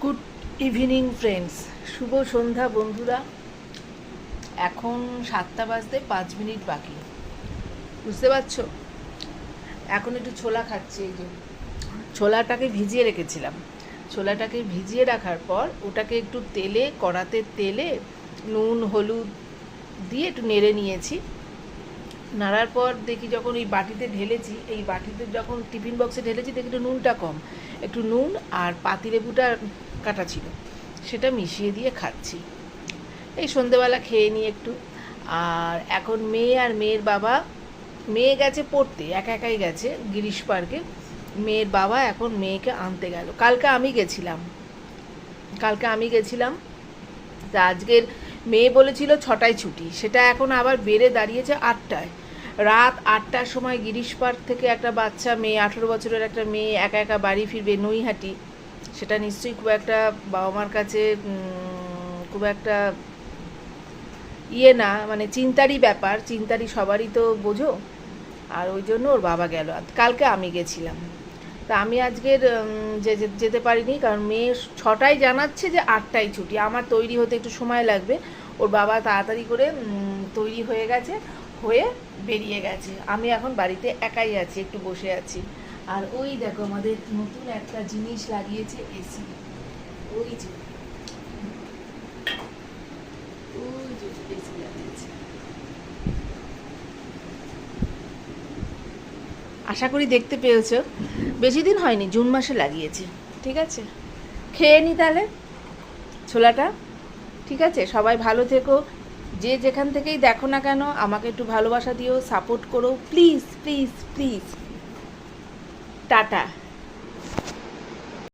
Good evening friends, শুভ সন্ধ্যা বন্ধুরা। এখন 7টা বাজতে 5 মিনিট বাকি, বুঝতে পারছো? এখন একটু ছোলা খাচ্ছি। এই যে ছোলাটাকে ভিজিয়ে রেখেছিলাম, ছোলাটাকে ভিজিয়ে রাখার পর ওটাকে একটু কড়াতে তেলে নুন হলুদ দিয়ে একটু নেড়ে নিয়েছি। নাড়ার পর দেখি যখন এই বাটিতে ঢেলেছি, এই বাটিতে যখন টিফিন বক্সে ঢেলেছি দেখি একটু নুনটা কম, একটু নুন আর পাতিলেবুটা কাটা ছিল, সেটা মিশিয়ে দিয়ে খাচ্ছি। এই সন্ধেবেলা খেয়ে নিই একটু। আর এখন মেয়ে আর মেয়ের বাবা, মেয়ে গেছে পড়তে, একা একাই গেছে গিরিশ পার্কে। মেয়ের বাবা এখন মেয়েকে আনতে গেল। কালকে আমি গেছিলাম। তা আজকের মেয়ে বলেছিল 6টায় ছুটি, সেটা এখন আবার বেড়ে দাঁড়িয়েছে 8টায়। রাত 8টার সময় গিরিশ পার্ক থেকে একটা বাচ্চা মেয়ে, 18 বছরের একটা মেয়ে একা একা বাড়ি ফিরবে নৈহাটি। সেটা নিশ্চয়ই খুব একটা বাবা মার কাছে খুব একটা না, মানে চিন্তারই ব্যাপার, চিন্তারই সবারই তো বোঝো। আর ওই জন্য ওর বাবা গেল। কালকে আমি গেছিলাম। তা আমি আজকের যেতে পারিনি, কারণ মেয়ে 6টায় জানাচ্ছে যে 8টায় ছুটি। আমার তৈরি হতে একটু সময় লাগবে। ওর বাবা তাড়াতাড়ি করে তৈরি হয়ে গেছে, হয়ে বেরিয়ে গেছে। আমি এখন বাড়িতে একাই আছি, একটু বসে আছি। আর ওই দেখো আমাদের নতুন একটা জিনিস লাগিয়েছে, এসি। ওই যে এসি লাগিয়েছে। আশা করি দেখতে পেয়েছো। বেশি দিন হয়নি, জুন মাসে লাগিয়েছে। ঠিক আছে, খেয়ে নি তাহলে ছোলাটা। ঠিক আছে, সবাই ভালো থেকো। যে যেখান থেকেই দেখো না কেন, আমাকে একটু ভালোবাসা দিও, সাপোর্ট করো, প্লিজ প্লিজ প্লিজ। টাটা।